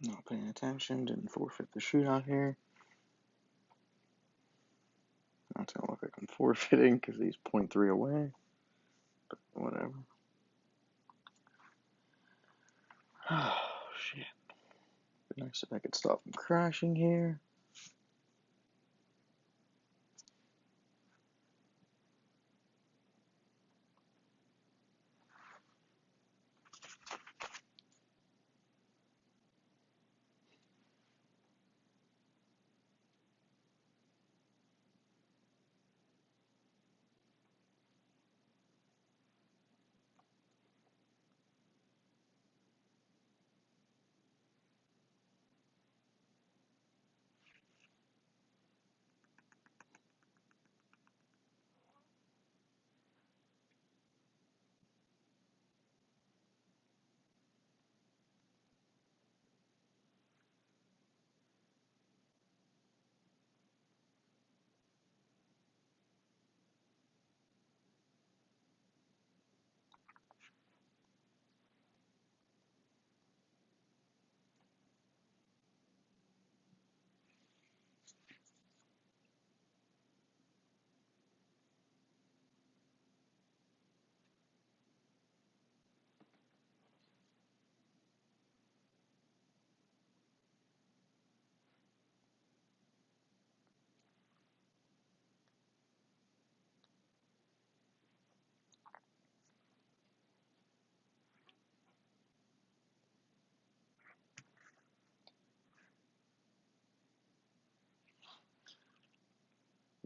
Not paying attention, didn't forfeit the shootout here. Not gonna look like I'm forfeiting because he's 0.3 away, but whatever. Oh, shit. Be nice if I could stop him crashing here.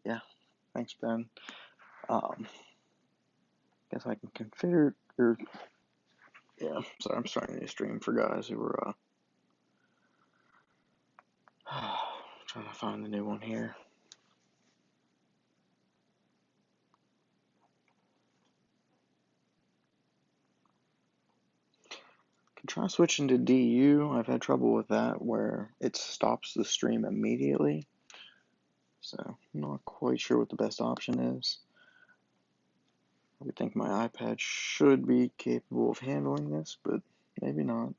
Yeah, thanks, Ben. Guess I can configure, or, yeah, sorry, I'm starting a new stream for guys who were, trying to find the new one here. Can try switching to DU. I've had trouble with that where it stops the stream immediately. So I'm not quite sure what the best option is. I would think my iPad should be capable of handling this, but maybe not.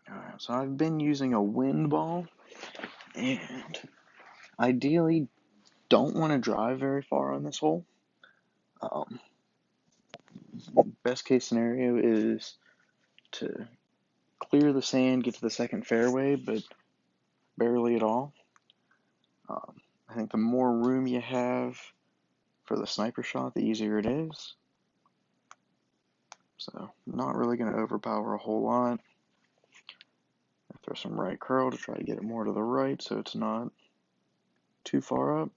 Alright, so I've been using a wind ball, and ideally don't want to drive very far on this hole. Best case scenario is to clear the sand, get to the second fairway, but barely at all. I think the more room you have for the sniper shot, the easier it is. So, not really going to overpower a whole lot. Throw some right curl to try to get it more to the right so it's not too far up.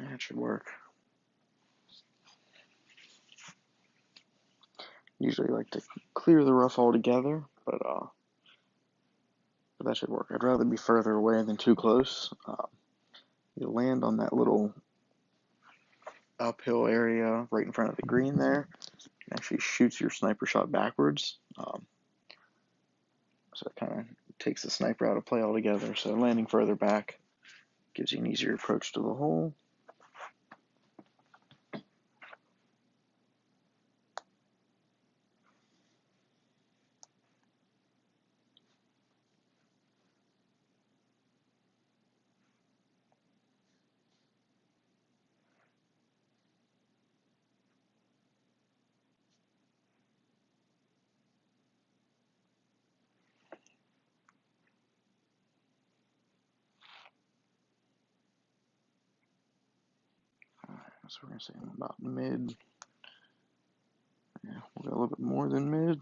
That should work. Usually like to clear the rough altogether, but that should work. I'd rather be further away than too close. You land on that little uphill area right in front of the green there. It actually shoots your sniper shot backwards. So it kind of takes the sniper out of play altogether. So landing further back gives you an easier approach to the hole. So we're going to say about mid. Yeah, we'll go a little bit more than mid.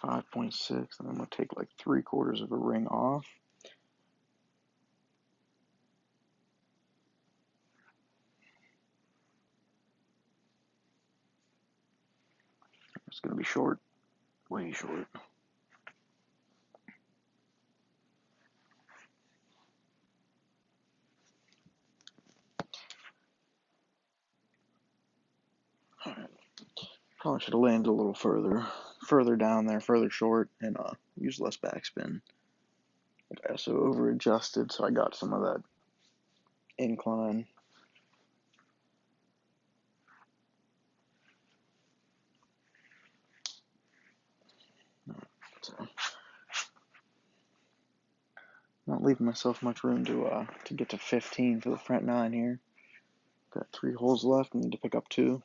5.6, and I'm going to take like 3/4 of a ring off. It's going to be short, way short. Alright, probably should have landed a little further down there, further short, and use less backspin. But I also over adjusted, so I got some of that incline. So not leaving myself much room to get to 15 for the front 9 here. Got 3 holes left, need to pick up 2.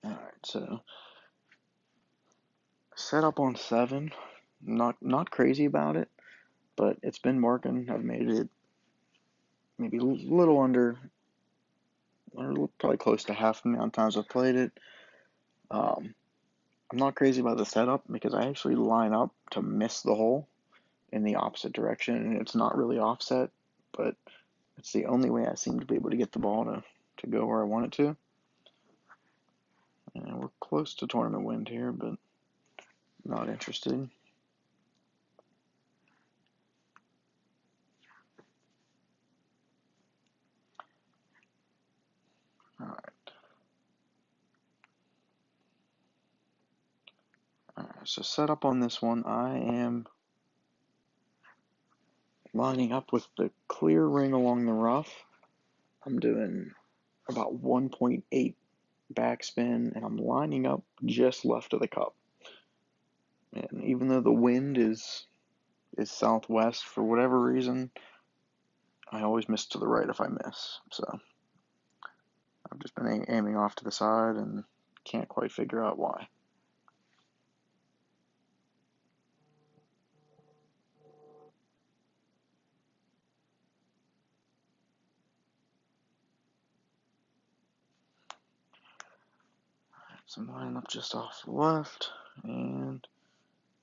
Alright, so set up on 7. Not crazy about it, but it's been working. I've made it maybe a little under, or probably close to half the amount of times I've played it. I'm not crazy about the setup because I actually line up to miss the hole in the opposite direction, and it's not really offset, but it's the only way I seem to be able to get the ball to go where I want it to. And we're close to tournament wind here, but not interested. Alright. So set up on this one, I am lining up with the clear ring along the rough. I'm doing about 1.8 backspin, and I'm lining up just left of the cup. And even though the wind is southwest for whatever reason, I always miss to the right if I miss. So I've just been aiming off to the side and can't quite figure out why. So I'm lining up just off the left, and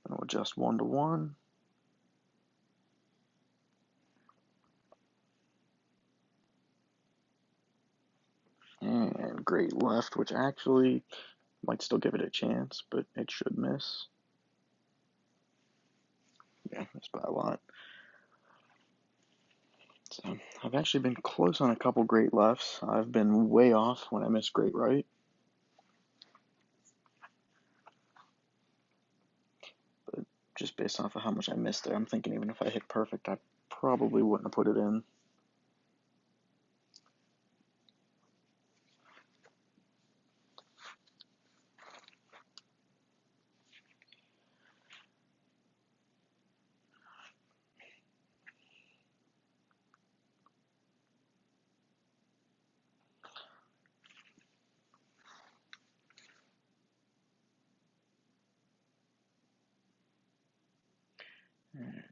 I'll adjust 1 to 1. And great left, which actually might still give it a chance, but it should miss. Yeah, missed by a lot. So I've actually been close on a couple great lefts. I've been way off when I miss great right. But just based off of how much I missed there, I'm thinking even if I hit perfect, I probably wouldn't have put it in.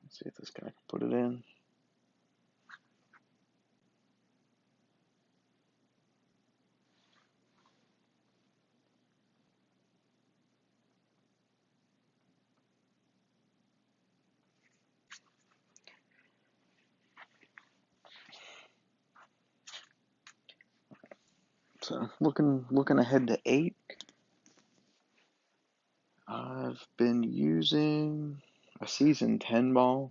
Let's see if this guy can put it in. So looking ahead to 8. I've been using a season 10 ball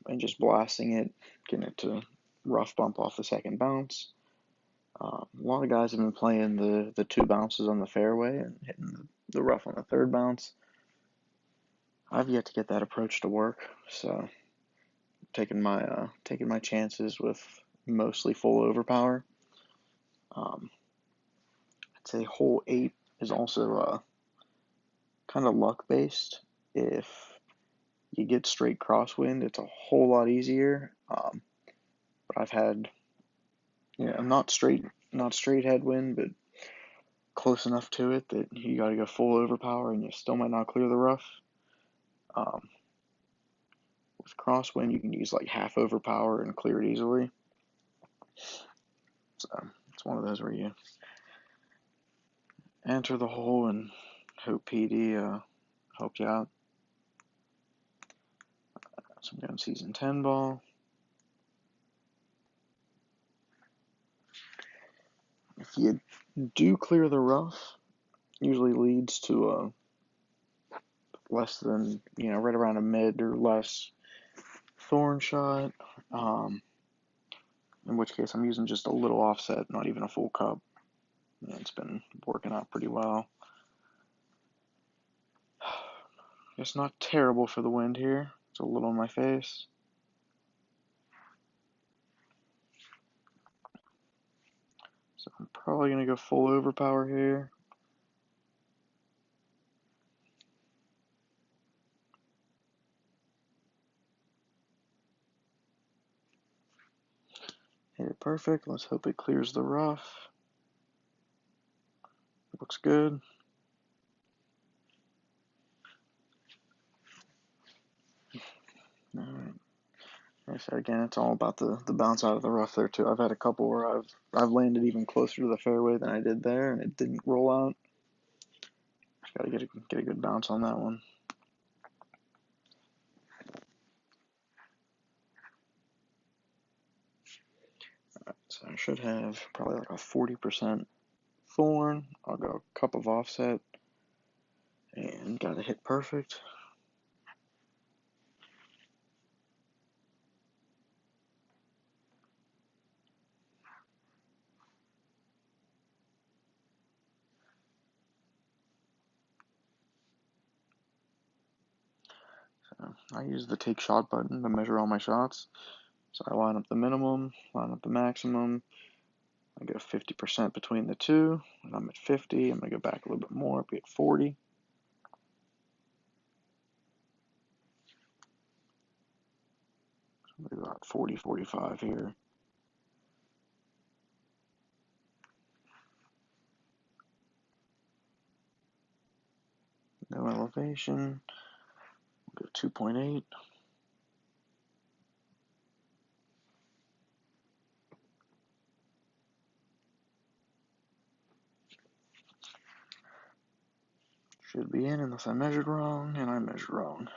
and just blasting it, getting it to rough bump off the second bounce. A lot of guys have been playing the two bounces on the fairway and hitting the rough on the third bounce. I've yet to get that approach to work, so taking my chances with mostly full overpower. I'd say hole 8 is also kind of luck based. If you get straight crosswind, it's a whole lot easier. But I've had, not straight headwind, but close enough to it that you got to go full overpower and you still might not clear the rough. With crosswind, you can use like half overpower and clear it easily. So it's one of those where you enter the hole and hope PD helped you out. So I'm going season 10 ball. If you do clear the rough, usually leads to a less than, right around a mid or less thorn shot. In which case I'm using just a little offset, not even a full cup. And it's been working out pretty well. It's not terrible for the wind here. It's a little in my face. So I'm probably going to go full overpower here. Hit it perfect. Let's hope it clears the rough. Looks good. Alright. Like I said, again, it's all about the bounce out of the rough there too. I've had a couple where I've landed even closer to the fairway than I did there, and it didn't roll out. Just gotta get a good bounce on that one. Alright, so I should have probably like a 40% thorn. I'll go a cup of offset, and gotta hit perfect. So I use the take shot button to measure all my shots. So I line up the minimum, line up the maximum. I go 50% between the two, and I'm at 50. I'm going to go back a little bit more, be at 40. So maybe about 40, 45 here. No elevation. We'll go 2.8. Should be in unless I measured wrong, and I measured wrong.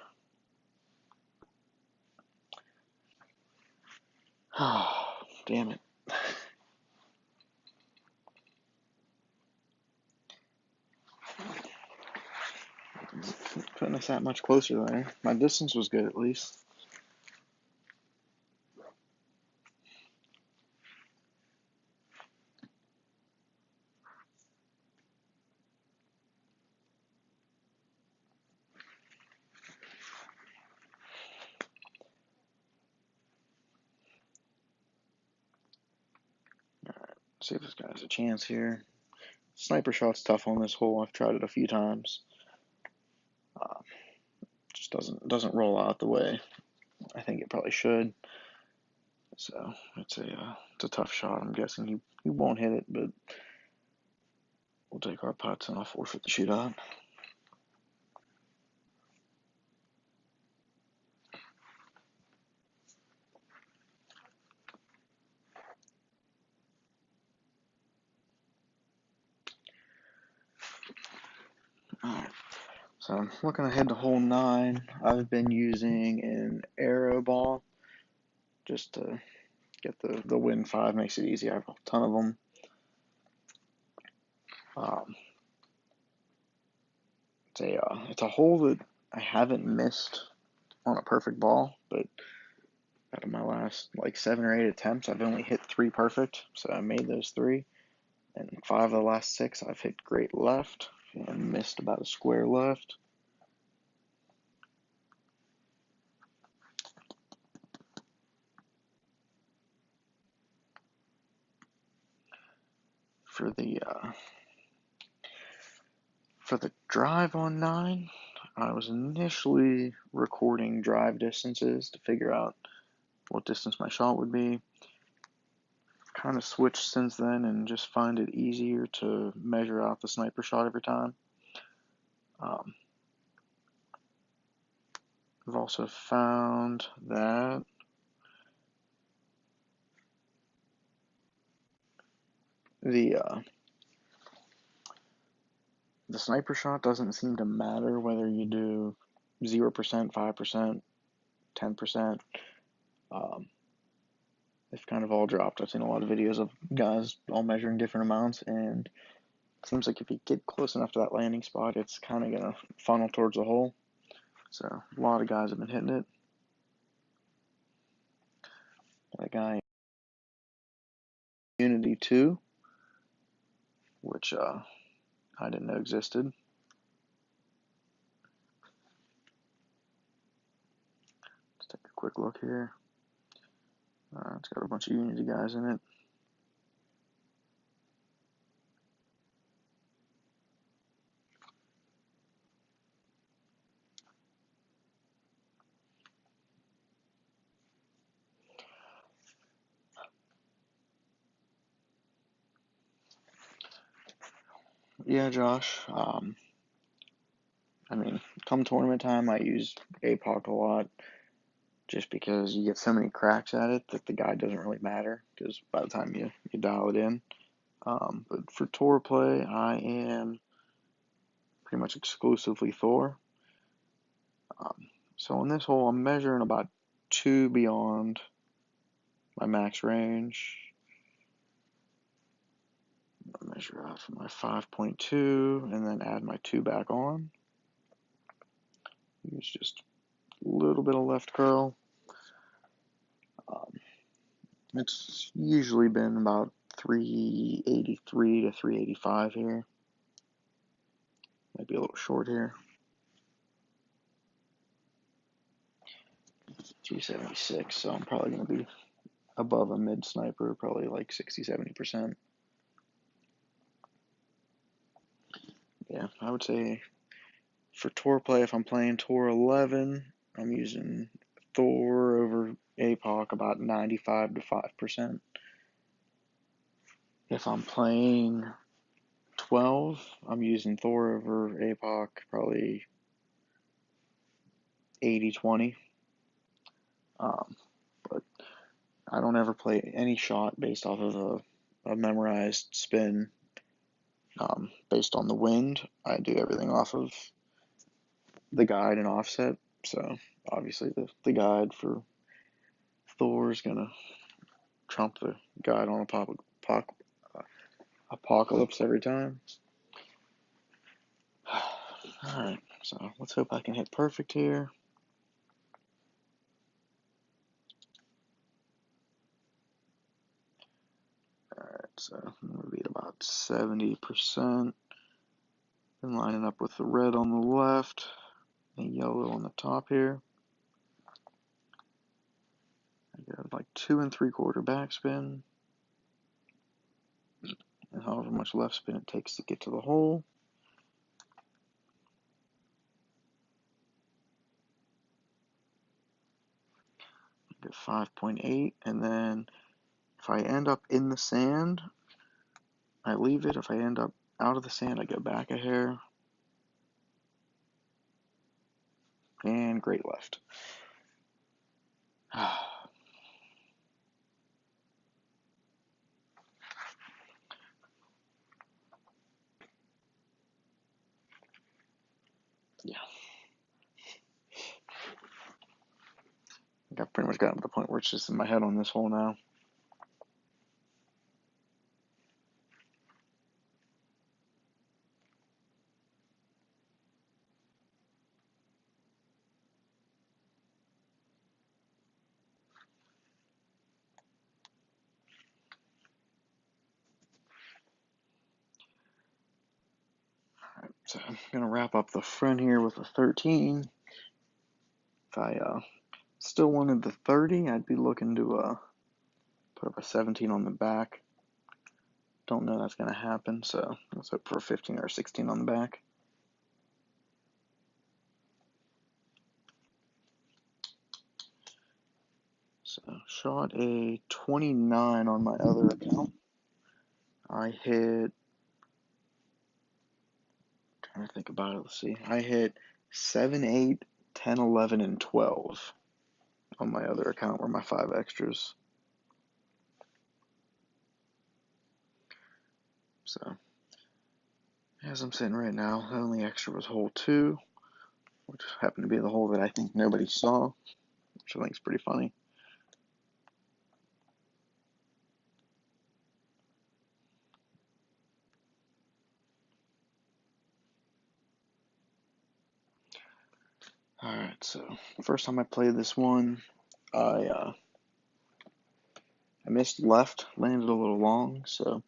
Oh, damn it. Putting us that much closer there. My distance was good at least. Alright, see if this guy has a chance here. Sniper shot's tough on this hole. I've tried it a few times. Just doesn't roll out the way I think it probably should. So it's a tough shot. I'm guessing he won't hit it, but we'll take our putts and I'll forfeit the shootout. Alright, so I'm looking ahead to hole 9. I've been using an arrow ball just to get the win 5. Makes it easy. I have a ton of them. It's a hole that I haven't missed on a perfect ball, but out of my last like 7 or 8 attempts, I've only hit 3 perfect, so I made those 3. And 5 of the last 6 I've hit great left and missed about a square left. For the drive on 9, I was initially recording drive distances to figure out what distance my shot would be. Kind of switched since then and just find it easier to measure out the sniper shot every time. I've also found that the sniper shot doesn't seem to matter whether you do 0%, 5%, 10%. They've kind of all dropped. I've seen a lot of videos of guys all measuring different amounts, and it seems like if you get close enough to that landing spot, it's kind of going to funnel towards the hole. So a lot of guys have been hitting it. That guy Unity 2, which I didn't know existed. Let's take a quick look here. It's got a bunch of Unity guys in it. Yeah, Josh. I mean, come tournament time, I use APOC a lot just because you get so many cracks at it that the guide doesn't really matter because by the time you dial it in. But for tour play, I am pretty much exclusively Thor. So on this hole, I'm measuring about 2 beyond my max range. I'll measure out from my 5.2 and then add my 2 back on. Use just a little bit of left curl. It's usually been about 383 to 385 here. Might be a little short here. 376, so I'm probably going to be above a mid sniper, probably like 60-70%. Yeah, I would say for tour play, if I'm playing tour 11, I'm using Thor over APOC about 95 to 5%. If I'm playing 12, I'm using Thor over APOC probably 80-20. But I don't ever play any shot based off of a memorized spin based on the wind. I do everything off of the guide and offset. So obviously the guide for Thor is going to trump the guide on Apocalypse every time. Alright, so let's hope I can hit perfect here. Alright, so I'm going to be at about 70%. And lining up with the red on the left and yellow on the top here. I got like 2 3/4 backspin. And however much left spin it takes to get to the hole. I get 5.8, and then if I end up in the sand, I leave it. If I end up out of the sand, I go back a hair. And great left. Yeah. I've pretty much gotten to the point where it's just in my head on this hole now. So I'm gonna wrap up the front here with a 13. If I still wanted the 30, I'd be looking to put up a 17 on the back. Don't know that's gonna happen, so let's hope for a 15 or 16 on the back. So shot a 29 on my other account. I hit, trying to think about it, let's see. I hit 7, 8, 10, 11, and 12 on my other account were my 5 extras. So as I'm sitting right now, the only extra was hole 2, which happened to be the hole that I think nobody saw, which I think is pretty funny. Alright, so first time I played this one, I missed left, landed a little long, so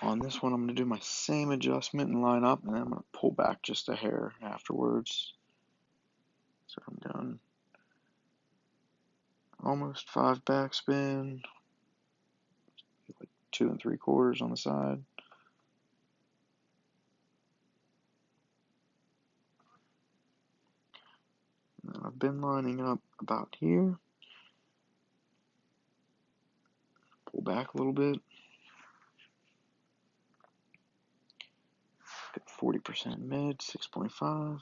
on this one I'm going to do my same adjustment and line up, and then I'm going to pull back just a hair afterwards. So I'm doing almost 5 backspin, like 2 3/4 on the side. And I've been lining up about here. Pull back a little bit. Get 40% mid, 6.5. I'm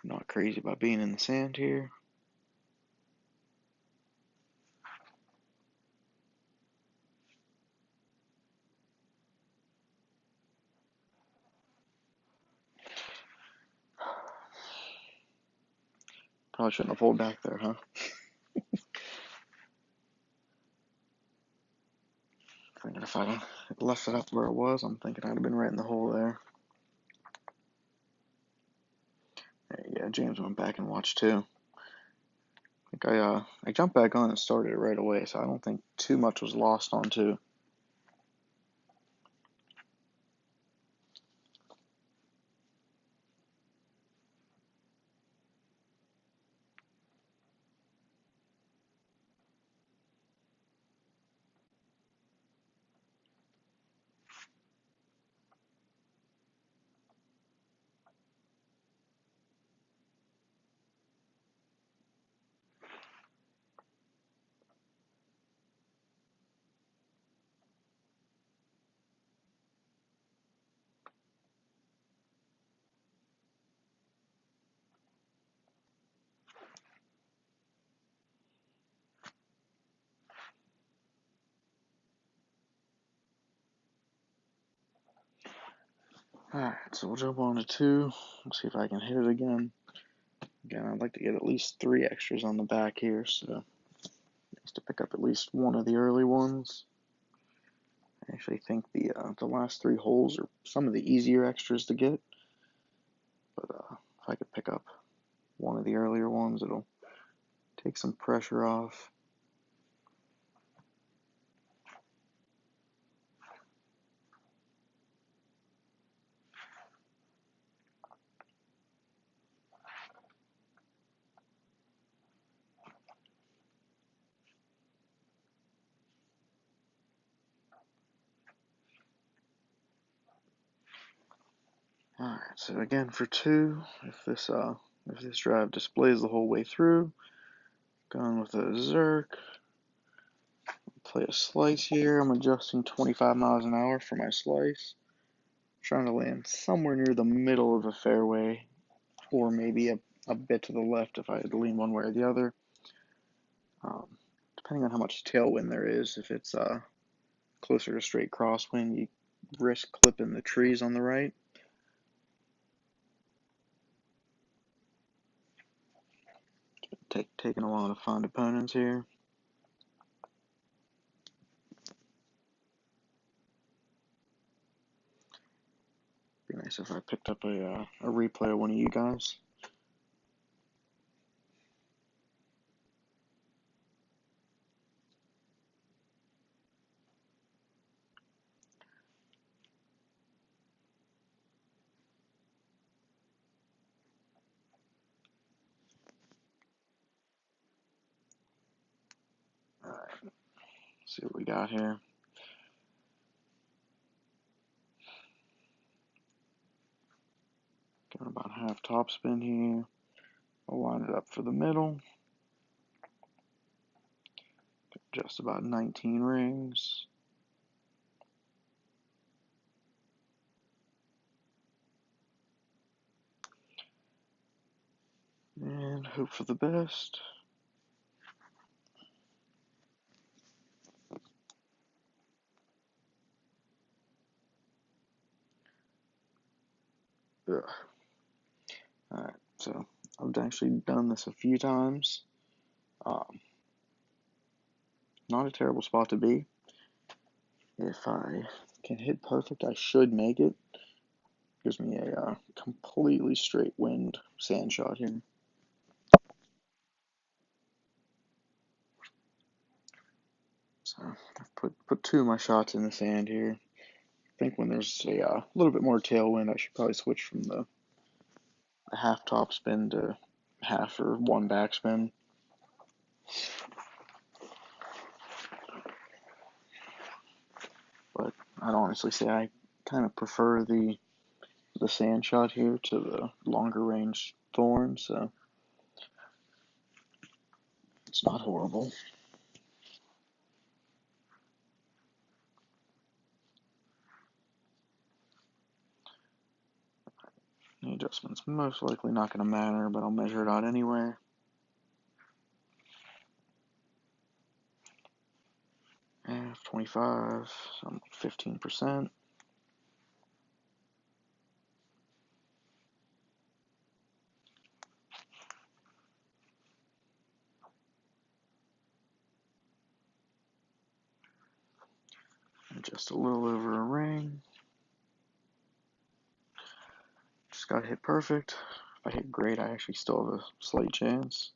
not crazy about being in the sand here. Probably shouldn't have pulled back there, huh? Thinking if I'd left it up where it was, I'm thinking I'd have been right in the hole there. Yeah, James went back and watched too. I think I jumped back on and started it right away, so I don't think too much was lost on two. Alright, so we'll jump on to two. Let's see if I can hit it again. Again, I'd like to get at least 3 extras on the back here, so nice to pick up at least one of the early ones. I actually think the last 3 holes are some of the easier extras to get, but if I could pick up one of the earlier ones, it'll take some pressure off. Alright, so again for 2, if this drive displays the whole way through, going with a Zerk. Play a slice here. I'm adjusting 25 miles an hour for my slice. Trying to land somewhere near the middle of the fairway, or maybe a bit to the left if I had to lean one way or the other. Depending on how much tailwind there is, if it's closer to straight crosswind, you risk clipping the trees on the right. Taking a lot of fond opponents here. Be nice if I picked up a replay of one of you guys. See what we got here. Got about half topspin here. I'll line it up for the middle. Just about 19 rings. And hope for the best. Ugh. Alright, so I've actually done this a few times. Not a terrible spot to be. If I can hit perfect, I should make it. Gives me a completely straight wind sand shot here. So I've put two of my shots in the sand here. I think when there's a little bit more tailwind, I should probably switch from the half topspin to half or one backspin. But I'd honestly say I kind of prefer the sand shot here to the longer range thorn, so it's not horrible. The adjustment's most likely not going to matter, but I'll measure it out anyway. F 25, so I'm 15%. Just a little over a ring. Just got to hit perfect. If I hit great, I actually still have a slight chance.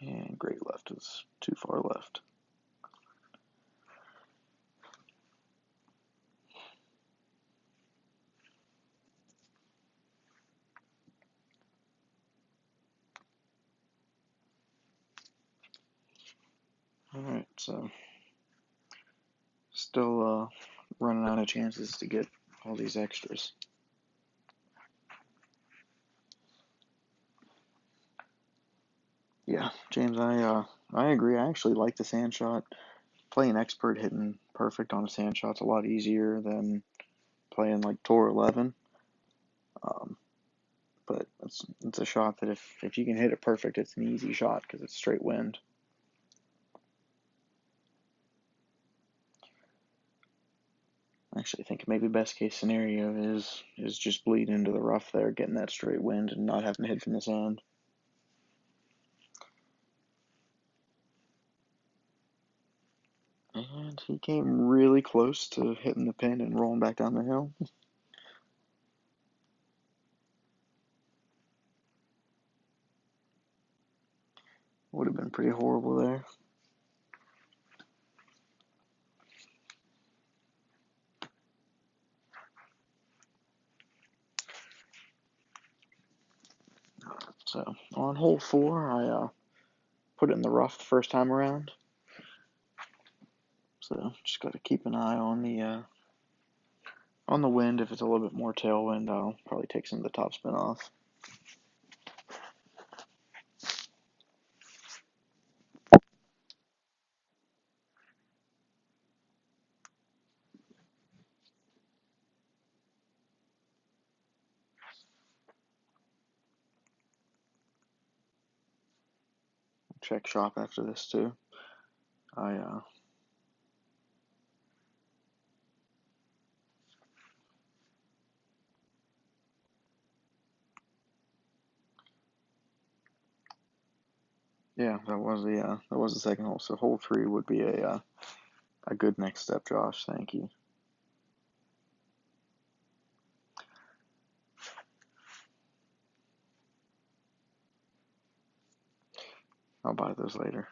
And great left is too far left. Alright, so still running out of chances to get all these extras. Yeah, James, I agree. I actually like the sand shot. Playing expert hitting perfect on a sand shot's a lot easier than playing like Tour 11. Um, but it's a shot that if you can hit it perfect, it's an easy shot because it's straight wind. Actually, I think maybe best case scenario is just bleed into the rough there, getting that straight wind and not having to hit from the sand. And he came really close to hitting the pin and rolling back down the hill. Would have been pretty horrible there. So on hole 4, I put it in the rough the first time around. So just got to keep an eye on the wind. If it's a little bit more tailwind, I'll probably take some of the topspin off. Check shop after this too. I Yeah, that was the second hole. So hole 3 would be a good next step, Josh. Thank you. I'll buy those later.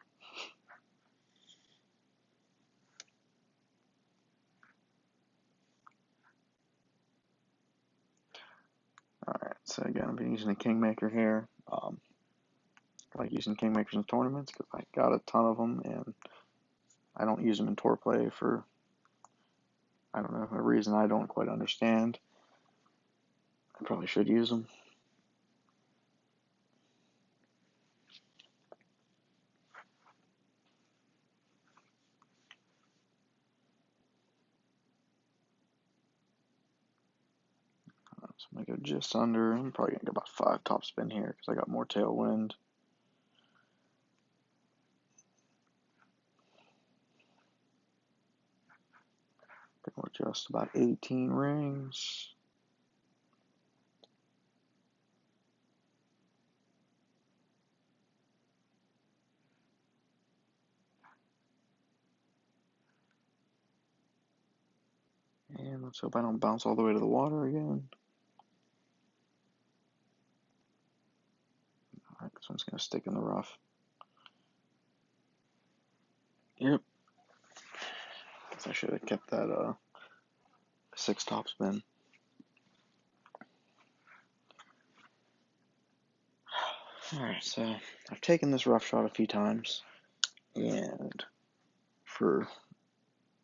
Alright, so again, I've been using a Kingmaker here. like using Kingmakers in tournaments because I got a ton of them and I don't use them in tour play for, I don't know, a reason I don't quite understand. I probably should use them. So I'm going to go just under. I'm probably going to go about 5 top spin here because I got more tailwind. Then we're just about 18 rings. And let's hope I don't bounce all the way to the water again. Alright, this one's going to stick in the rough. Yep. Guess I should have kept that 6 top spin. Alright, so I've taken this rough shot a few times, and for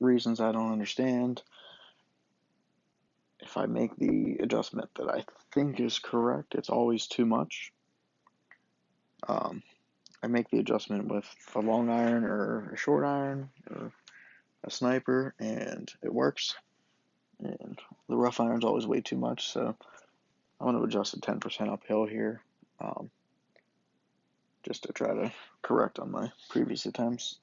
reasons I don't understand, if I make the adjustment that I think is correct, it's always too much. I make the adjustment with a long iron or a short iron or a sniper, and it works. And the rough iron's always way too much, so I'm going to adjust to 10% uphill here, just to try to correct on my previous attempts.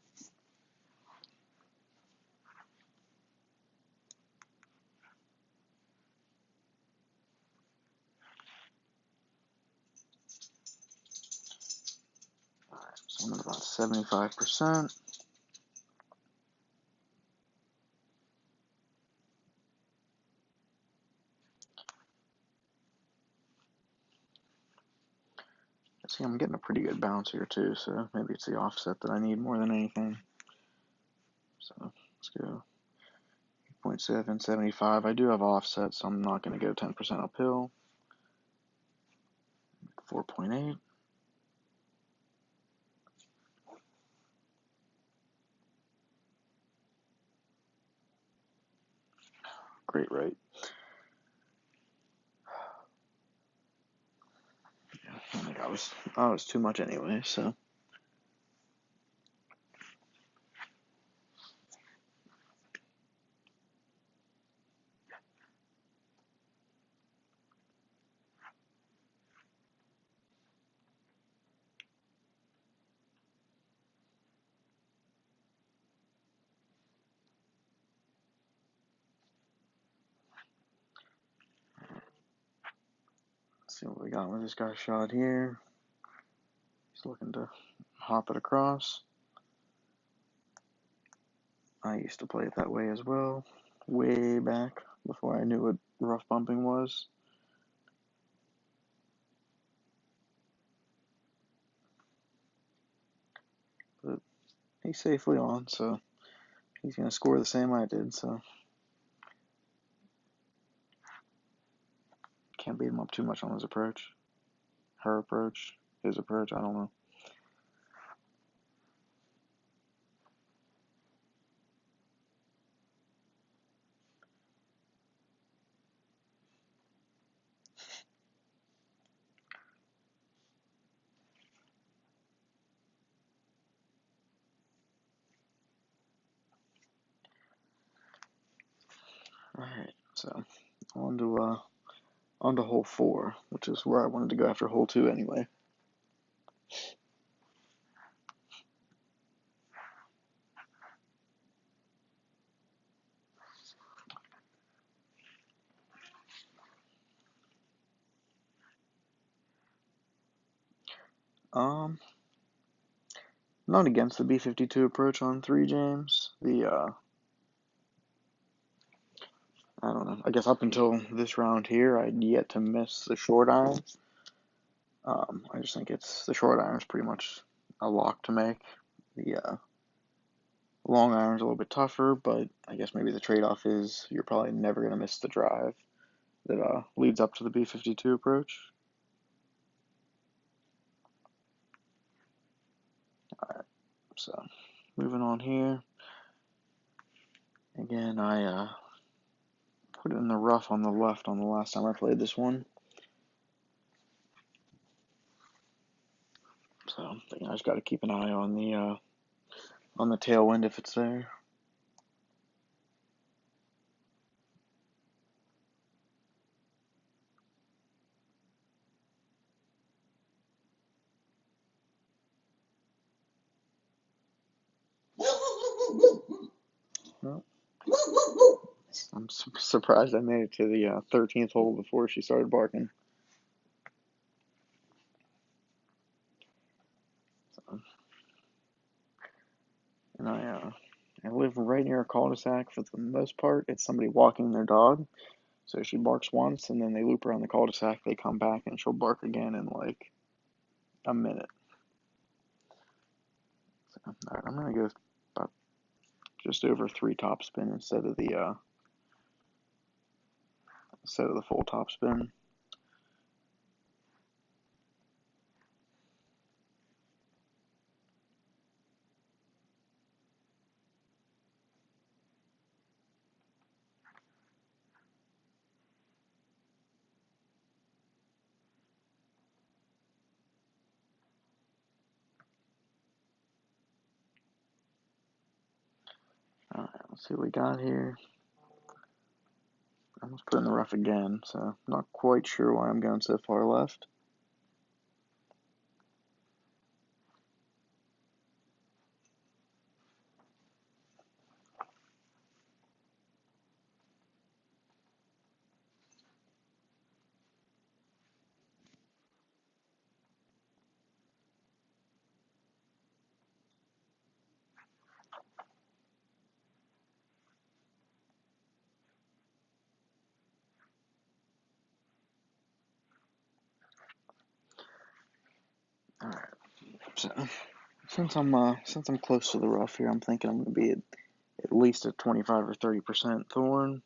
Alright, so I'm at about 75%. See, I'm getting a pretty good bounce here too, so maybe it's the offset that I need more than anything. So let's go 8.7, 75. I do have offset, so I'm not going to go 10% uphill. 4.8. Great rate. Yeah, I think I was too much anyway, so. Let's see what we got with this guy's shot here. He's looking to hop it across. I used to play it that way as well, way back before I knew what rough bumping was. But he's safely on, so he's going to score the same I did, so can't beat him up too much on his approach. Her approach, his approach, I don't know. Alright, so on to hole 4, which is where I wanted to go after hole 2 anyway. Not against the B52 approach on 3 James. I don't know. I guess up until this round here, I'd yet to miss the short iron. I just think the short iron's pretty much a lock to make. The long iron's a little bit tougher, but I guess maybe the trade-off is you're probably never going to miss the drive that leads up to the B52 approach. Alright, so moving on here. Again, I put it in the rough on the left on the last time I played this one. So I think I just got to keep an eye on the tailwind if it's there. Well, I'm surprised I made it to the 13th hole before she started barking. So, and I live right near a cul-de-sac for the most part. It's somebody walking their dog. So she barks once and then they loop around the cul-de-sac. They come back and she'll bark again in like a minute. So, all right, I'm gonna go about just over 3 topspin instead of the full topspin. All right, let's see what we got here. I almost put in the rough again, so not quite sure why I'm going so far left. All right, so since I'm close to the rough here, I'm thinking I'm going to be at least a 25 or 30% thorn.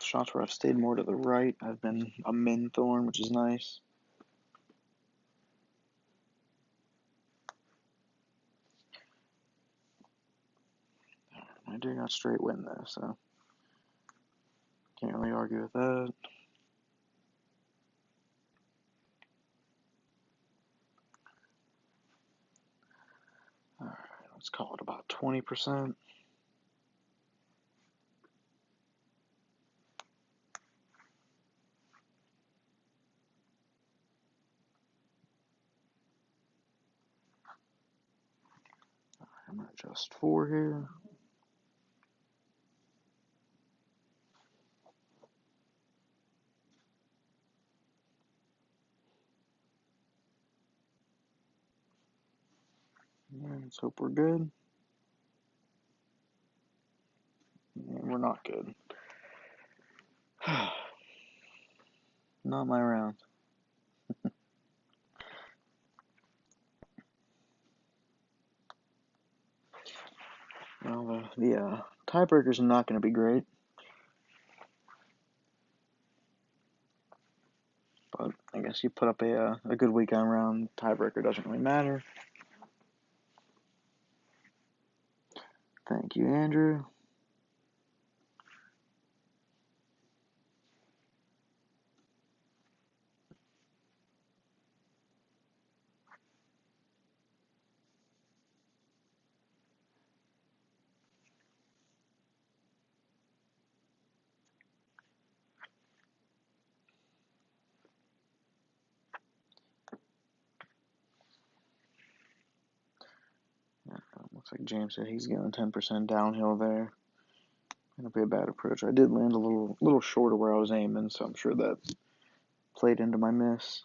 Shots where I've stayed more to the right, I've been a min thorn, which is nice. I do got straight wind though, so can't really argue with that. Alright, let's call it about 20%. I'm going to adjust 4 here. And let's hope we're good. And we're not good. Not my round. Well, the tiebreakers are not going to be great. But I guess you put up a good weekend round. Tiebreaker doesn't really matter. Thank you, Andrew. Looks like James said he's going 10% downhill there. Gonna be a bad approach. I did land a little short of where I was aiming, so I'm sure that played into my miss.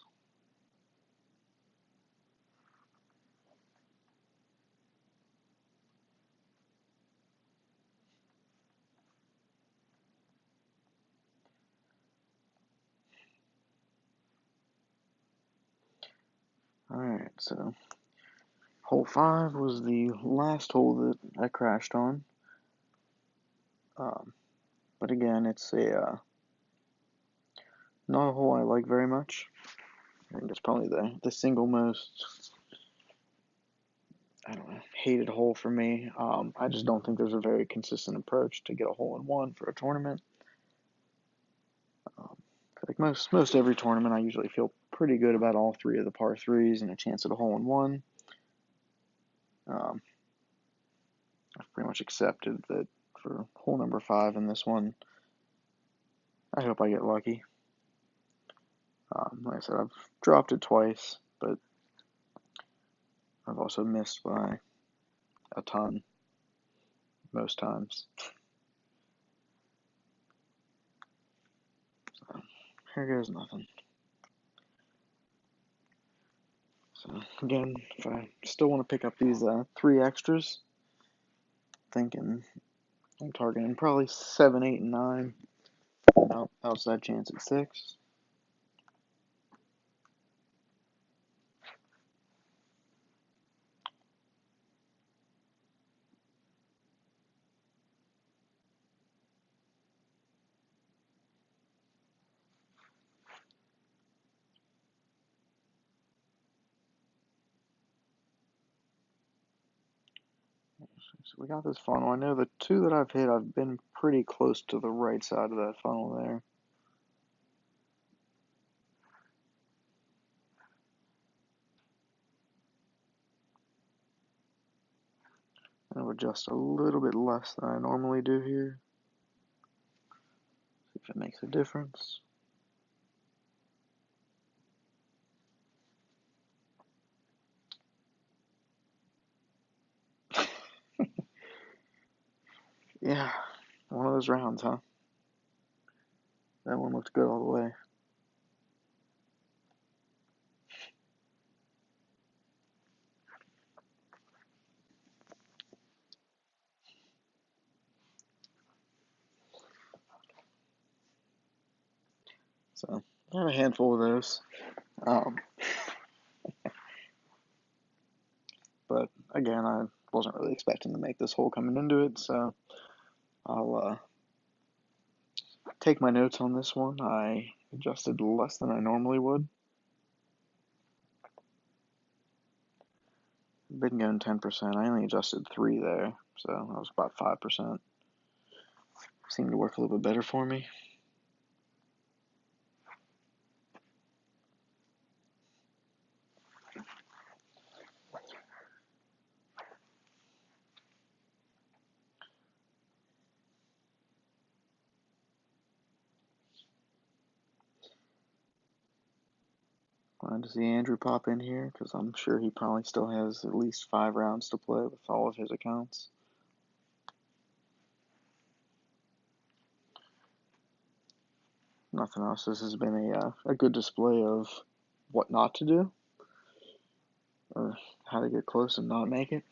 Alright, so hole 5 was the last hole that I crashed on. But again, it's not a hole I like very much. I think it's probably the single most I don't know, hated hole for me. I just don't think there's a very consistent approach to get a hole in one for a tournament. Like most every tournament, I usually feel pretty good about all three of the par threes and a chance at a hole in one. I've pretty much accepted that for hole number 5 in this one, I hope I get lucky. Like I said, I've dropped it twice, but I've also missed by a ton most times. So here goes nothing. So again, if I still want to pick up these 3 extras, thinking I'm targeting probably 7, 8, and 9. Outside chance at 6. So we got this funnel. I know the 2 that I've hit, I've been pretty close to the right side of that funnel there. I'll adjust a little bit less than I normally do here. See if it makes a difference. Yeah, one of those rounds, huh? That one looked good all the way. So I have a handful of those. But again, I wasn't really expecting to make this hole coming into it, so I'll take my notes on this one. I adjusted less than I normally would. Been going 10%. I only adjusted 3 there, so that was about 5%. Seemed to work a little bit better for me. Glad to see Andrew pop in here, because I'm sure he probably still has at least 5 rounds to play with all of his accounts. Nothing else. This has been a good display of what not to do, or how to get close and not make it.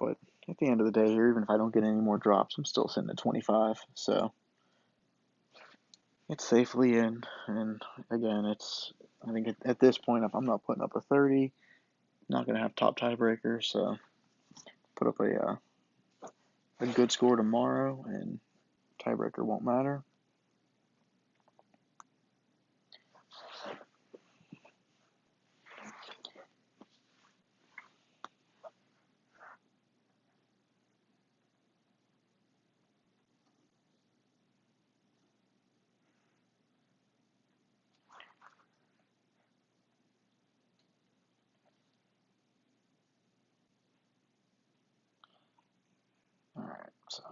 But at the end of the day here, even if I don't get any more drops, I'm still sitting at 25, so it's safely in. And again, I think at this point, if I'm not putting up a 30, I'm not going to have top tiebreaker, so put up a good score tomorrow, and tiebreaker won't matter. Alright, so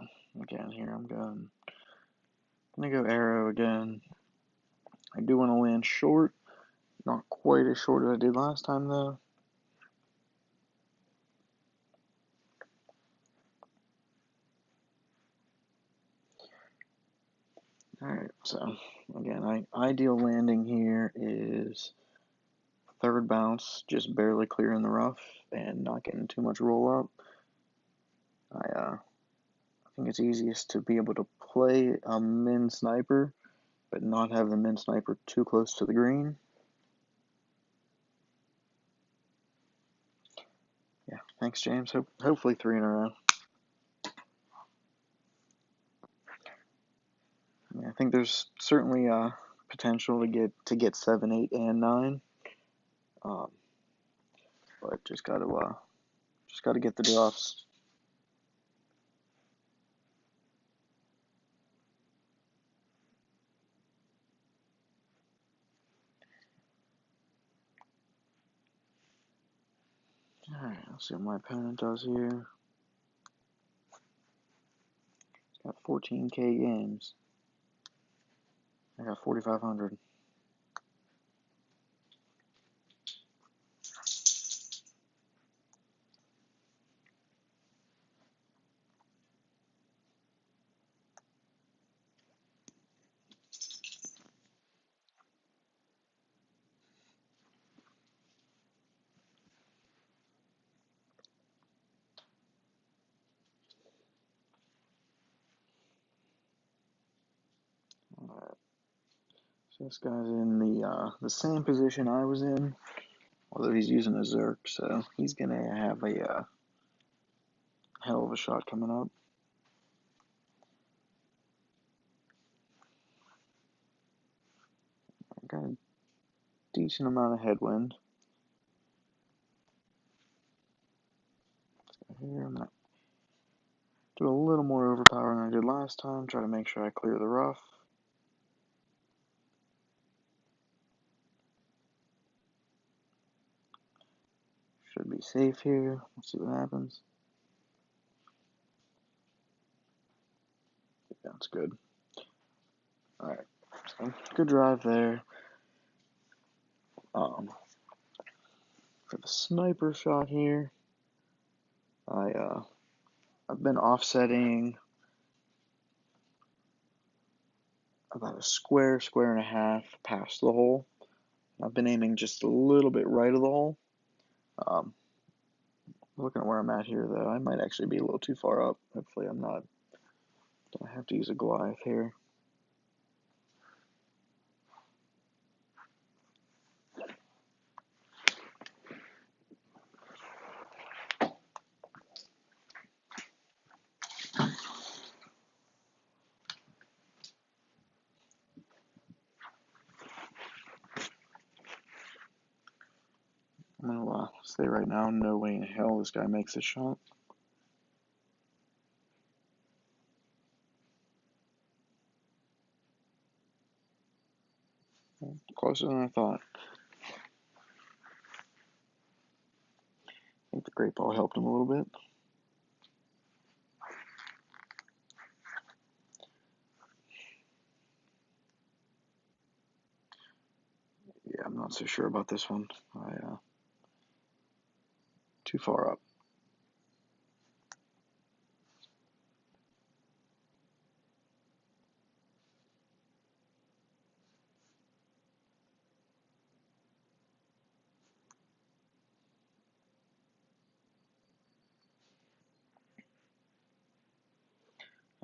again here I'm gonna go arrow again. I do want to land short, not quite as short as I did last time though. Alright, so again, ideal landing here is 3rd bounce, just barely clearing the rough and not getting too much roll up. I think it's easiest to be able to play a min sniper, but not have the min sniper too close to the green. Yeah, thanks, James. Hopefully 3 in a row. I think there's certainly potential to get 7, 8, and 9. but just gotta get the drops. Alright, let's see what my opponent does here. He's got 14K games. I got 4,500. Alright, so this guy's in the same position I was in, although he's using a Zerk, so he's gonna have a hell of a shot coming up. I got a decent amount of headwind. So here I'm gonna do a little more overpower than I did last time. Try to make sure I clear the rough. Should be safe here. Let's see what happens. That's good. Alright, so good drive there. For the sniper shot here, I've been offsetting about a square and a half past the hole. I've been aiming just a little bit right of the hole. Looking at where I'm at here, though, I might actually be a little too far up. Hopefully I'm not. Don't have to use a Goliath here. I'm gonna say right now, no way in hell this guy makes a shot. Closer than I thought. I think the great ball helped him a little bit. Yeah, I'm not so sure about this one. Too far up.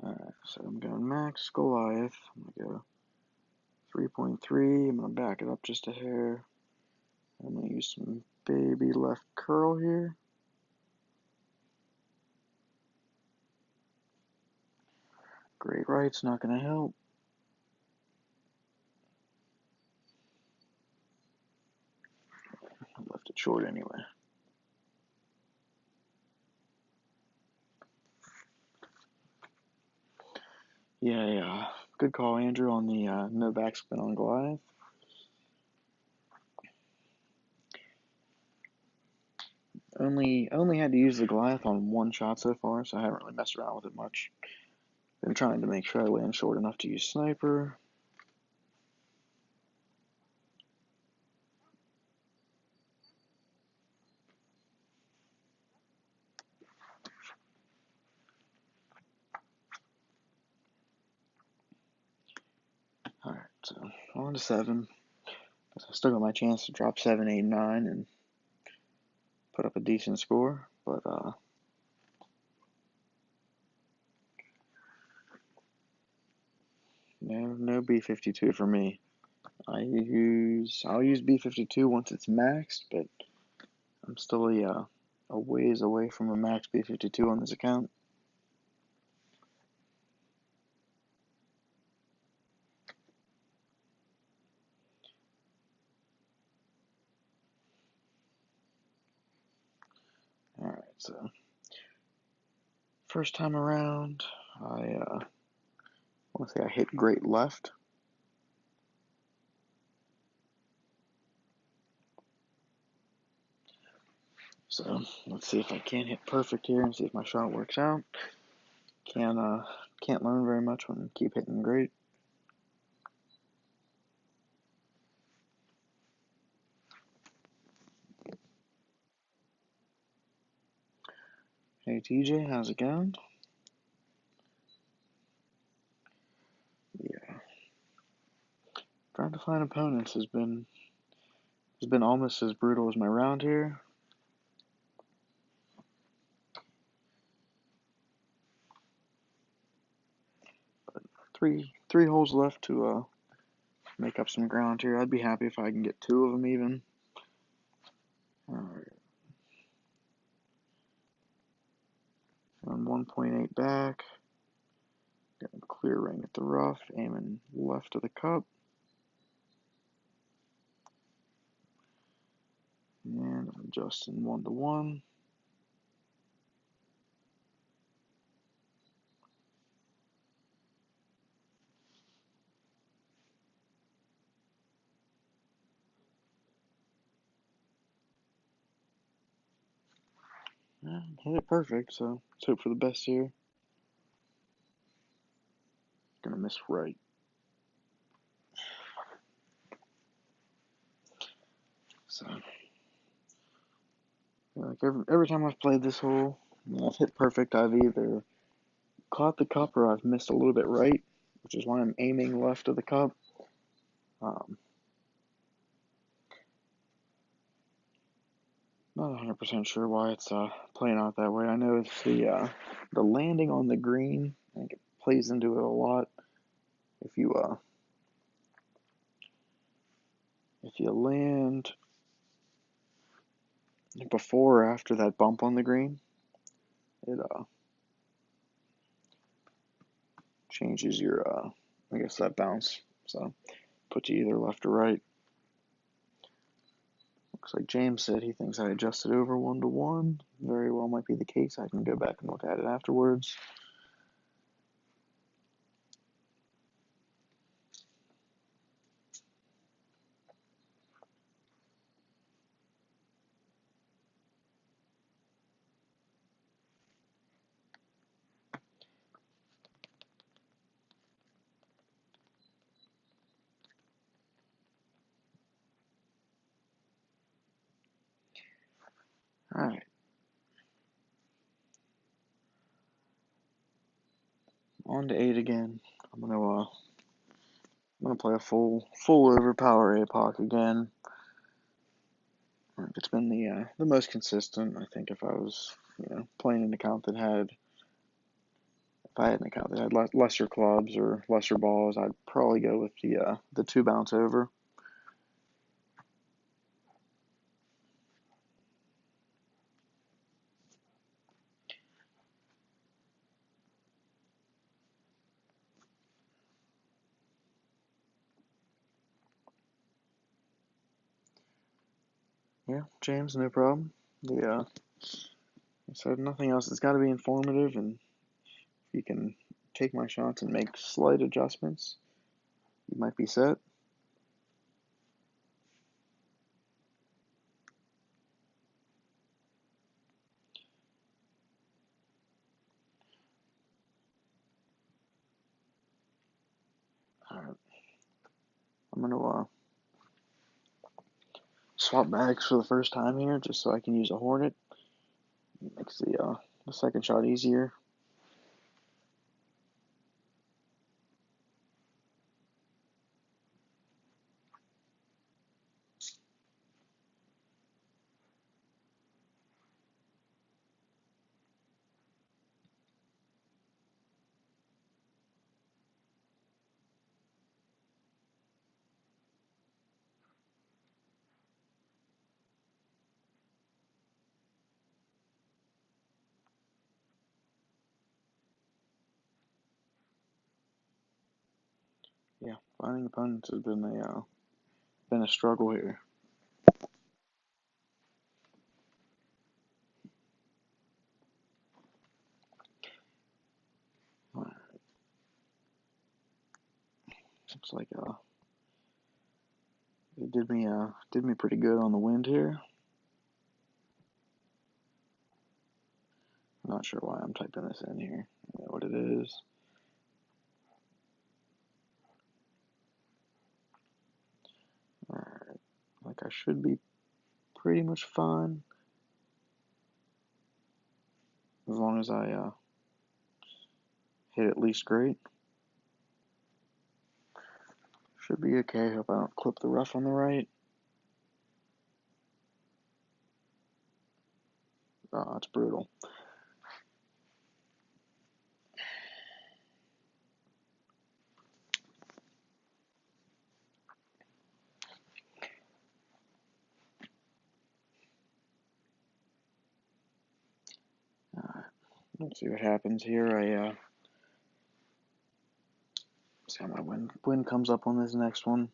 Alright, so I'm going max Goliath. I'm gonna go 3.3. I'm gonna back it up just a hair. I'm gonna use some baby left curl here. Great right's not gonna help. I left it short anyway. Yeah. Good call, Andrew, on the no backspin on Goliath. Only had to use the Goliath on one shot so far, so I haven't really messed around with it much. Been trying to make sure I land short enough to use sniper. Alright, so on to 7. I still got my chance to drop 7, 8, 9 and put up a decent score, but no B52 for me. I'll use B52 once it's maxed, but I'm still a ways away from a max B52 on this account. So, first time around, I want to say I hit great left. So, let's see if I can hit perfect here and see if my shot works out. Can't learn very much when I keep hitting great. Hey TJ, how's it going? Yeah, trying to find opponents has been almost as brutal as my round here. But three holes left to make up some ground here. I'd be happy if I can get two of them even. Alright, on 1.8 back. Got a clear ring at the rough, aiming left of the cup. And I'm adjusting 1-to-1. And hit it perfect, so let's hope for the best here. Gonna miss right. So, like every time I've played this hole, I've hit perfect. I've either caught the cup or I've missed a little bit right, which is why I'm aiming left of the cup. Um, Not 100% sure why it's playing out that way. I know it's the landing on the green. I think it plays into it a lot. If you land before or after that bump on the green, it changes your I guess that bounce. So puts you either left or right. Looks like James said he thinks I adjusted over 1-to-1. Very well might be the case. I can go back and look at it afterwards. All right. On to 8 again. I'm gonna play a full overpower APOC again. It's been the most consistent. I think if I was playing an account that had if I had an account that had lesser clubs or lesser balls, I'd probably go with the 2 bounce over. Yeah, James, no problem. I said nothing else. It's got to be informative, and if you can take my shots and make slight adjustments, you might be set. All right, I'm gonna swap bags for the first time here, just so I can use a Hornet. It makes the second shot easier. Yeah, finding opponents has been a struggle here. Looks like it did me pretty good on the wind here. I'm not sure why I'm typing this in here. I don't know what it is. Alright, like I should be pretty much fine as long as I hit at least great. Should be okay. Hope I don't clip the rough on the right. Oh, it's brutal. Let's see what happens here. See how my wind comes up on this next one.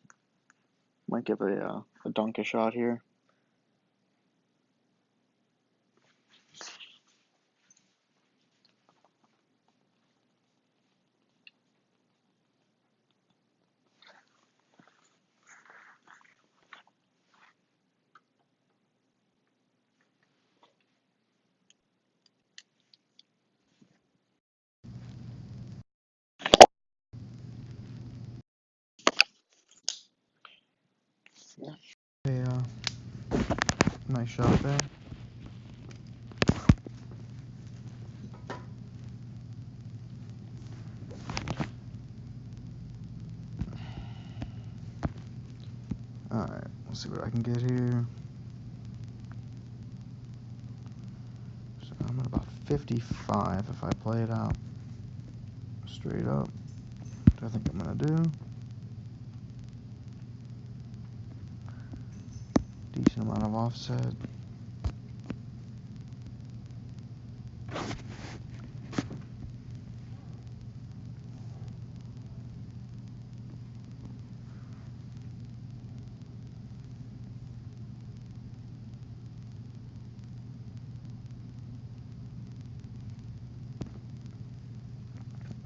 Might give a dunk a shot here. Yeah. Nice shot there. Alright, let's see what I can get here. So I'm at about 55 if I play it out straight up, which I think I'm going to do. Decent amount of offset.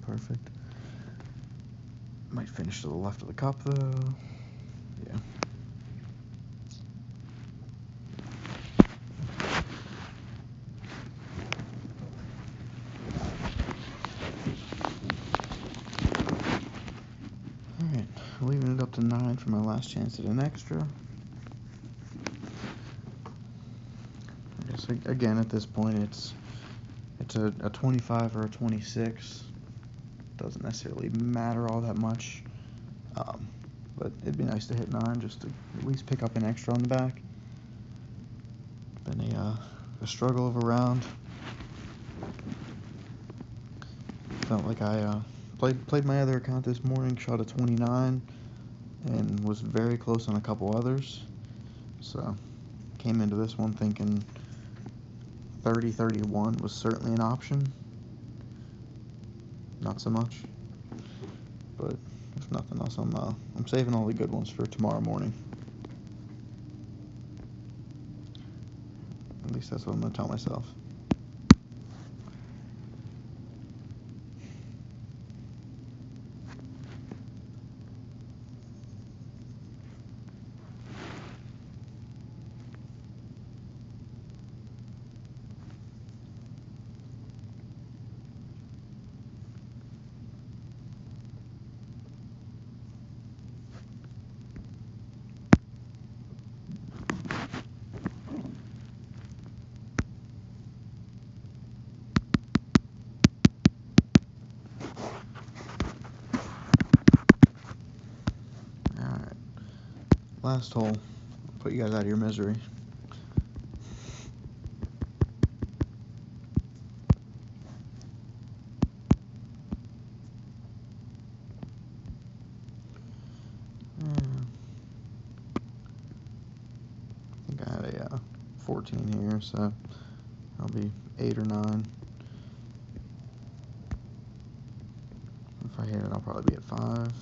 Perfect. Might finish to the left of the cup though. Yeah. Alright, leaving it up to 9 for my last chance at an extra. I guess again at this point it's a 25 or a 26. Doesn't necessarily matter all that much. But it'd be nice to hit 9 just to at least pick up an extra on the back. Been a struggle of a round. Felt like I played my other account this morning, shot a 29, and was very close on a couple others. So came into this one thinking 30-31 was certainly an option. Not so much. But if nothing else, I'm saving all the good ones for tomorrow morning. At least that's what I'm gonna tell myself. Alright. Last hole. Put you guys out of your misery. I think I had a 14 here, so I'll be 8 or 9. If I hit it, I'll probably be at 5.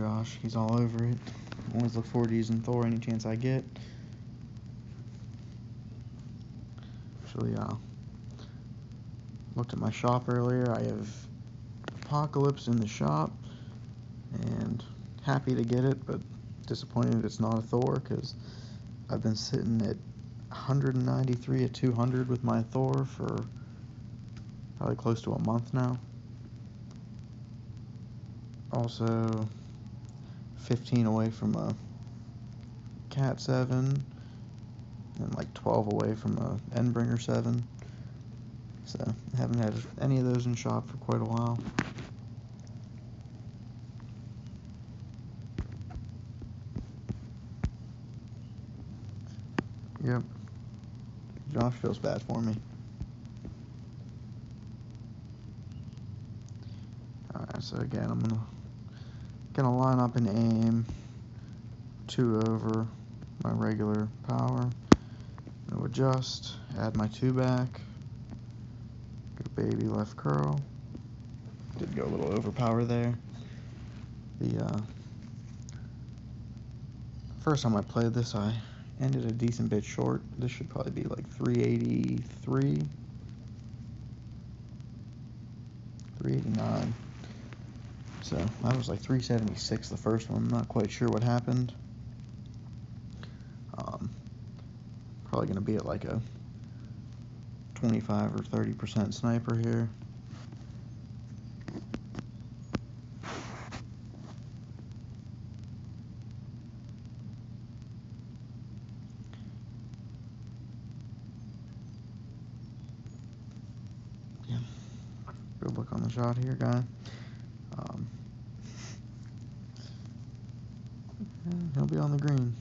Josh. He's all over it. Always look forward to using Thor any chance I get. Actually, looked at my shop earlier. I have Apocalypse in the shop, and happy to get it, but disappointed it's not a Thor, because I've been sitting at 193 at 200 with my Thor for probably close to a month now. Also, 15 away from a Cat 7, and like 12 away from a Endbringer 7. So, haven't had any of those in shop for quite a while. Yep. Josh feels bad for me. Alright, so again, I'm gonna line up and aim 2 over my regular power. I'm gonna adjust, add my 2 back. Good baby left curl. Did go a little overpower there. The first time I played this, I ended a decent bit short. This should probably be like 383, 389. So I was like 376 the first one. I'm not quite sure what happened. Probably going to be at like a 25 or 30% sniper here. Yeah, good look on the shot here, guy. Yeah, he'll be on the green.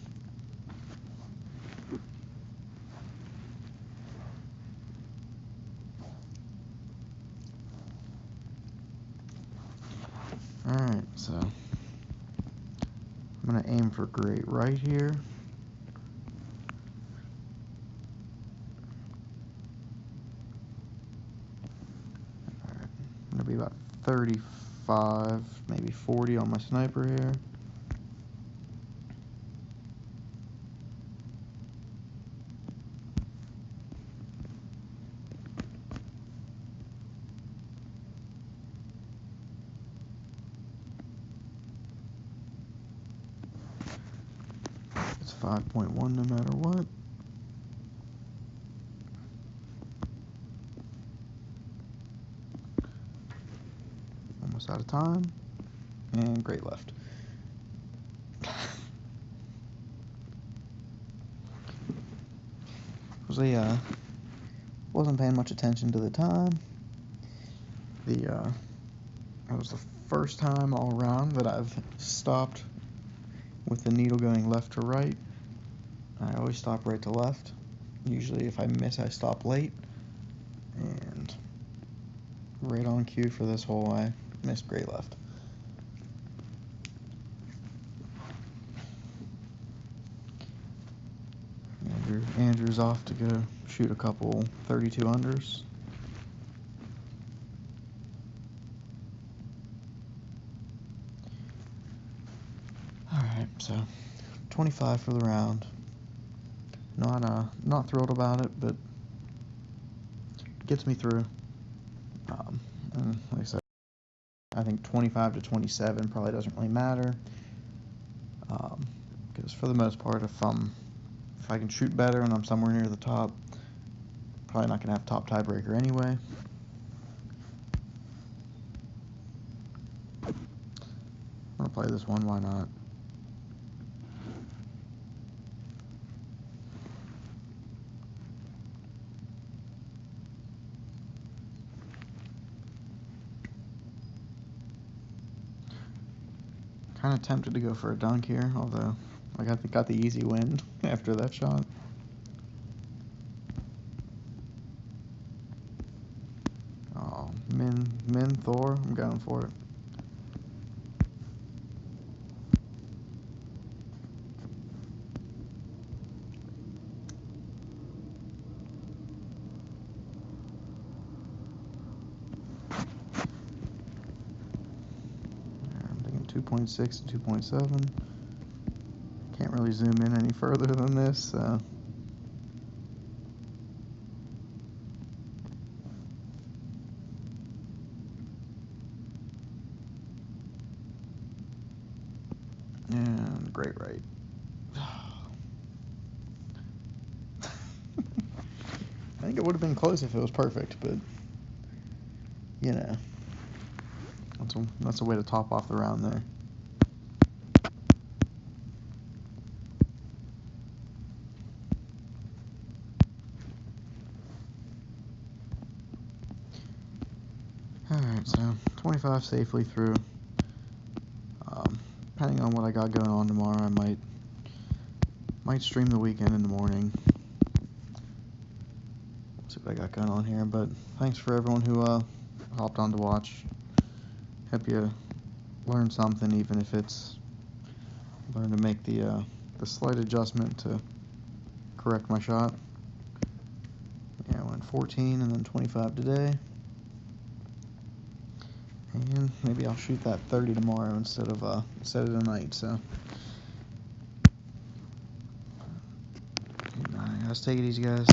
Alright, so I'm going to aim for great right here. Alright, I'm going to be about 35, maybe 40 on my sniper here. It's 5.1 no matter what. Almost out of time. And great left. Wasn't paying much attention to the time. That was the first time all around that I've stopped with the needle going left to right. I always stop right to left. Usually if I miss, I stop late. And right on cue for this hole, I missed great left. Andrew's off to go shoot a couple 32 unders. Alright, so 25 for the round. Not thrilled about it, but gets me through. And like I said, I think 25 to 27 probably doesn't really matter. Because for the most part, if I can shoot better and I'm somewhere near the top, probably not gonna have top tiebreaker anyway. I'm gonna play this one, why not? Kind of tempted to go for a dunk here, although I got the easy win after that shot. Oh, Min Thor, I'm going for it. 2.6 to 2.7. Can't really zoom in any further than this, so. And great right. I think it would have been close if it was perfect, but you know, that's a way to top off the round there. Alright, so 25 safely through. Depending on what I got going on tomorrow, I might stream the weekend in the morning. See what I got going on here, but thanks for everyone who hopped on to watch. Hope you learned something, even if it's learn to make the slight adjustment to correct my shot. Yeah, I went 14 and then 25 today. And maybe I'll shoot that 30 tomorrow instead of tonight. So, alright, let's take it easy, guys.